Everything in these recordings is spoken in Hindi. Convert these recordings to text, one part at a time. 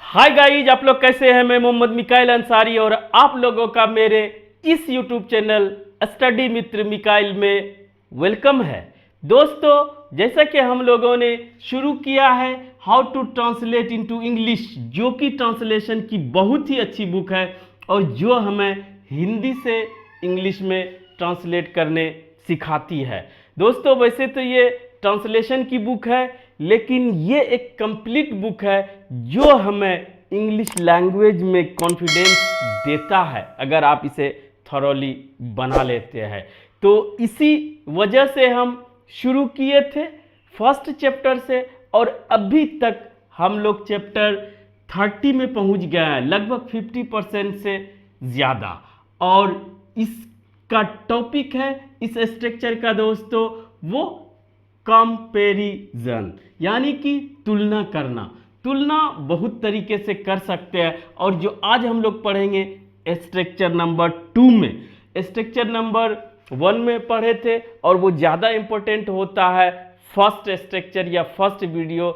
हाय गाइज, आप लोग कैसे हैं। मैं मोहम्मद मिकाइल अंसारी और आप लोगों का मेरे इस यूट्यूब चैनल स्टडी मित्र मिकाइल में वेलकम है। दोस्तों, जैसा कि हम लोगों ने शुरू किया है how to translate into English, जो कि ट्रांसलेशन की बहुत ही अच्छी बुक है और जो हमें हिंदी से इंग्लिश में ट्रांसलेट करने सिखाती है। दोस्तों, वैसे तो ये ट्रांसलेशन की बुक है, लेकिन ये एक कंप्लीट बुक है जो हमें इंग्लिश लैंग्वेज में कॉन्फिडेंस देता है अगर आप इसे थॉरोली बना लेते हैं। तो इसी वजह से हम शुरू किए थे फर्स्ट चैप्टर से और अभी तक हम लोग चैप्टर 30 में पहुंच गए हैं, लगभग 50% से ज़्यादा। और इसका टॉपिक है इस स्ट्रक्चर का दोस्तों वो कंपैरिजन, यानी कि तुलना करना। तुलना बहुत तरीके से कर सकते हैं और जो आज हम लोग पढ़ेंगे स्ट्रक्चर नंबर 2 में, स्ट्रक्चर नंबर 1 में पढ़े थे और वो ज़्यादा इम्पोर्टेंट होता है फर्स्ट स्ट्रक्चर या फर्स्ट वीडियो।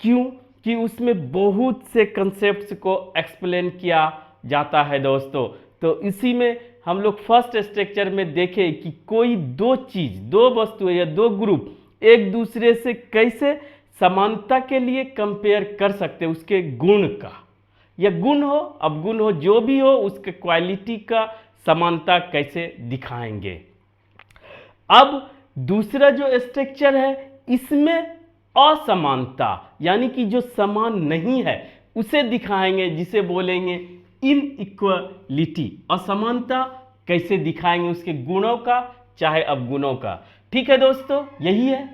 क्यों कि उसमें बहुत से कंसेप्ट्स को एक्सप्लेन किया जाता है दोस्तों। तो इसी में हम लोग फर्स्ट स्ट्रक्चर में देखें कि कोई दो चीज़, दो वस्तु या दो ग्रुप एक दूसरे से कैसे समानता के लिए कंपेयर कर सकते हैं, उसके गुण का, या गुण हो अवगुण हो जो भी हो, उसके क्वालिटी का समानता कैसे दिखाएंगे। अब दूसरा जो स्ट्रक्चर है इसमें असमानता, यानी कि जो समान नहीं है उसे दिखाएंगे, जिसे बोलेंगे इनइक्वालिटी। असमानता कैसे दिखाएंगे, उसके गुणों का चाहे अवगुणों का। ठीक है दोस्तों, यही है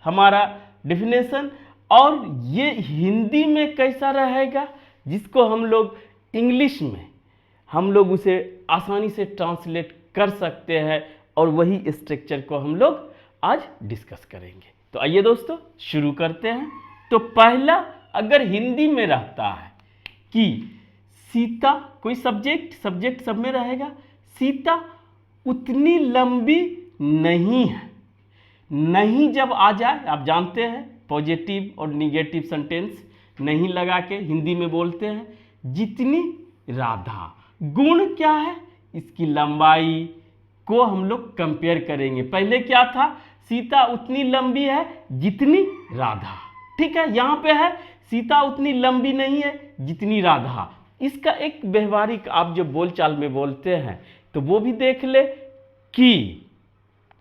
हमारा डेफिनेशन। और ये हिंदी में कैसा रहेगा, जिसको हम लोग इंग्लिश में हम लोग उसे आसानी से ट्रांसलेट कर सकते हैं, और वही स्ट्रक्चर को हम लोग आज डिस्कस करेंगे। तो आइए दोस्तों शुरू करते हैं। तो पहला, अगर हिंदी में रहता है कि सीता, कोई सब्जेक्ट सब में रहेगा, सीता उतनी लंबी नहीं है। नहीं जब आ जाए, आप जानते हैं पॉजिटिव और निगेटिव सेंटेंस नहीं लगा के हिंदी में बोलते हैं जितनी राधा। गुण क्या है, इसकी लंबाई को हम लोग कंपेयर करेंगे। पहले क्या था, सीता उतनी लंबी है जितनी राधा। ठीक है, यहाँ पे है सीता उतनी लंबी नहीं है जितनी राधा। इसका एक व्यवहारिक आप जो बोलचाल में बोलते हैं तो वो भी देख ले कि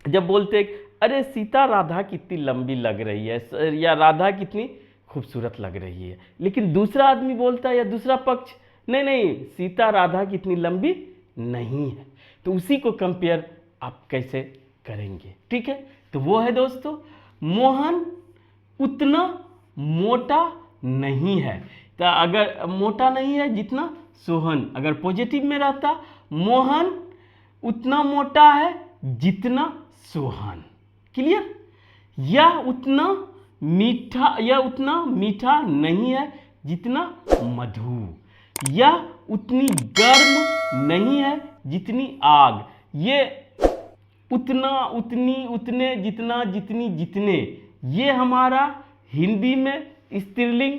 जब बोलते अरे सीता राधा कितनी लंबी लग रही है या राधा कितनी खूबसूरत लग रही है, लेकिन दूसरा आदमी बोलता है या दूसरा पक्ष नहीं सीता राधा कितनी लंबी नहीं है, तो उसी को कंपेयर आप कैसे करेंगे। ठीक है, तो वो है दोस्तों मोहन उतना मोटा नहीं है। तो अगर मोटा नहीं है जितना सोहन, अगर पॉजिटिव में रहता मोहन उतना मोटा है जितना सोहन। क्लियर, या उतना मीठा नहीं है जितना मधु, या उतनी गर्म नहीं है जितनी आग। ये उतना, उतनी, उतने, जितना, जितनी, जितने, ये हमारा हिंदी में स्त्रीलिंग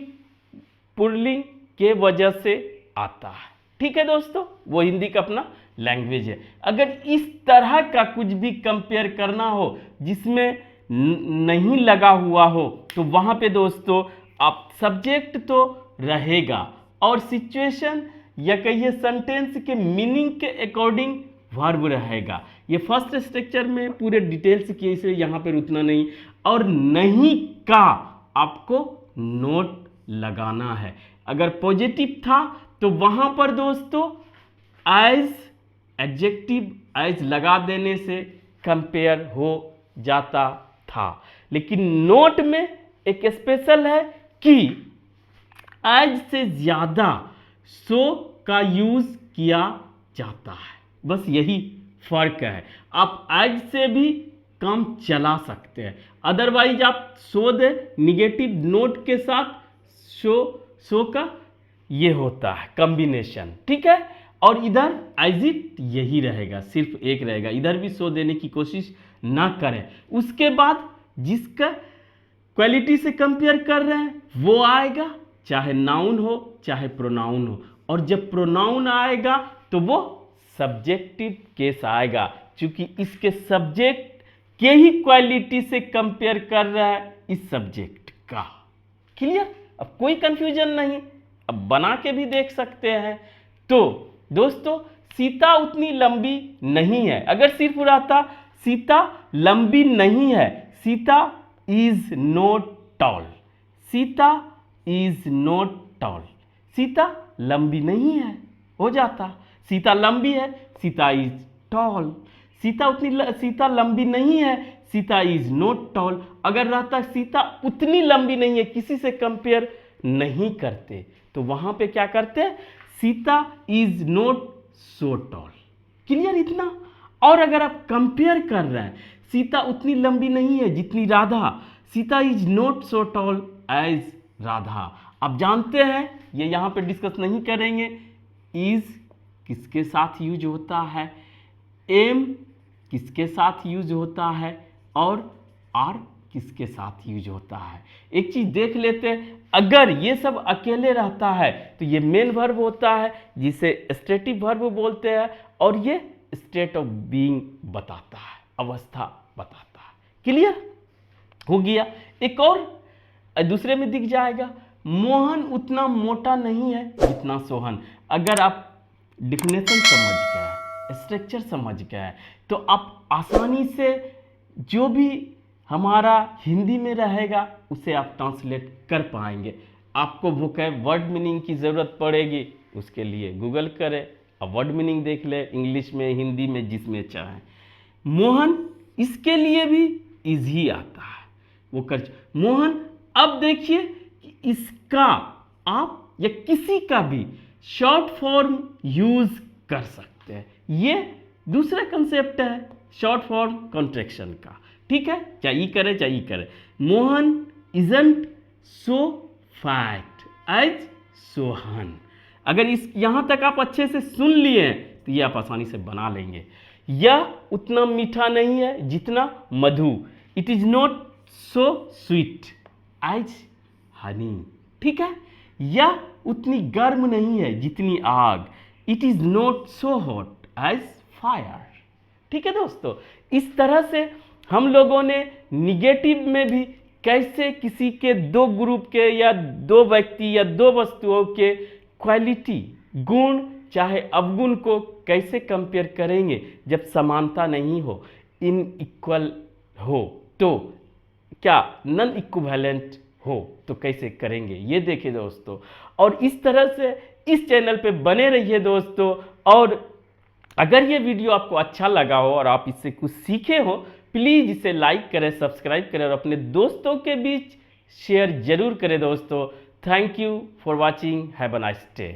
पुल्लिंग के वजह से आता है। ठीक है दोस्तों, वो हिंदी का अपना लैंग्वेज है। अगर इस तरह का कुछ भी कंपेयर करना हो जिसमें नहीं लगा हुआ हो, तो वहां पे दोस्तों आप सब्जेक्ट तो रहेगा और सिचुएशन या कहिए सेंटेंस के मीनिंग के अकॉर्डिंग वर्ब रहेगा। ये फर्स्ट स्ट्रक्चर में पूरे डिटेल्स किए, इसलिए यहाँ पे रुकना नहीं। और नहीं का आपको नोट लगाना है। अगर पॉजिटिव था तो वहां पर दोस्तों एज, एडजेक्टिव एज लगा देने से कंपेयर हो जाता था, लेकिन नोट में एक स्पेशल है कि एज से ज्यादा सो का यूज किया जाता है। बस यही फर्क है। आप एज से भी काम चला सकते हैं, अदरवाइज आप सो दे निगेटिव नोट के साथ सो का ये होता है कॉम्बिनेशन। ठीक है, और इधर एज इट यही रहेगा, सिर्फ एक रहेगा। इधर भी सो देने की कोशिश ना करें। उसके बाद जिसका क्वालिटी से कंपेयर कर रहे हैं वो आएगा, चाहे नाउन हो चाहे प्रोनाउन हो, और जब प्रोनाउन आएगा तो वो सब्जेक्टिव केस आएगा, क्योंकि इसके सब्जेक्ट के ही क्वालिटी से कंपेयर कर रहा है इस सब्जेक्ट का। क्लियर? अब कोई कंफ्यूजन नहीं, अब बना के भी देख सकते हैं। तो दोस्तों सीता उतनी लंबी नहीं है, अगर सिर्फ रहता सीता लंबी नहीं है, Sita is not toll, Sita is not toll, Sita लंबी नहीं है, हो जाता। सीता लंबी है, सीता इज टॉल, सीता लंबी नहीं है, सीता इज नॉट टॉल। अगर रहता सीता उतनी लंबी नहीं है, किसी से कंपेयर नहीं करते, तो वहां पे क्या करते हैं, Sita is not so toll. Clear इतना? और अगर आप कंपेयर कर रहे हैं, सीता उतनी लंबी नहीं है जितनी Radha, Sita is not so tall as Radha. आप जानते हैं, ये यहां पे डिस्कस नहीं करेंगे, इज किसके साथ यूज होता है, एम किसके साथ यूज होता है, और आर किसके साथ यूज होता है। एक चीज देख लेते हैं, अगर ये सब अकेले रहता है तो ये मेन वर्ब होता है जिसे स्टेटिव वर्ब बोलते हैं, और ये स्टेट ऑफ बीइंग बताता है, अवस्था बताता है। क्लियर हो गया? एक और दूसरे में दिख जाएगा, मोहन उतना मोटा नहीं है जितना सोहन। अगर आप डिफिनेशन समझ गए, स्ट्रक्चर समझ गए, तो आप आसानी से जो भी हमारा हिंदी में रहेगा उसे आप ट्रांसलेट कर पाएंगे। आपको वोकैब वर्ड मीनिंग की ज़रूरत पड़ेगी, उसके लिए गूगल करें, अब वर्ड मीनिंग देख ले, इंग्लिश में, हिंदी में, जिसमें चाहें। मोहन इसके लिए भी इजी आता है, वो कर मोहन। अब देखिए कि इसका आप या किसी का भी शॉर्ट फॉर्म यूज कर सकते हैं, ये दूसरा कंसेप्ट है शॉर्ट फॉर्म कॉन्ट्रैक्शन का। ठीक है, चाहे ई करे चाहे ई करे। Mohan isn't so fat as Sohan. अगर इस यहां तक आप अच्छे से सुन लिए हैं तो ये आप आसानी से बना लेंगे। यह उतना मीठा नहीं है जितना मधु, it is not so sweet as honey. ठीक है, यह उतनी गर्म नहीं है जितनी आग, it is not so hot as fire. ठीक है दोस्तों, इस तरह से हम लोगों ने निगेटिव में भी कैसे किसी के दो ग्रुप के या दो व्यक्ति या दो वस्तुओं के क्वालिटी, गुण चाहे अवगुण को कैसे कंपेयर करेंगे जब समानता नहीं हो, इनइक्वल हो, तो क्या नॉन इक्विवेलेंट हो तो कैसे करेंगे, ये देखिए दोस्तों। और इस तरह से इस चैनल पे बने रहिए दोस्तों। और अगर ये वीडियो आपको अच्छा लगा हो और आप इससे कुछ सीखे हो, प्लीज़ इसे लाइक करें, सब्सक्राइब करें और अपने दोस्तों के बीच शेयर जरूर करें दोस्तों। Thank you for watching, have a nice day.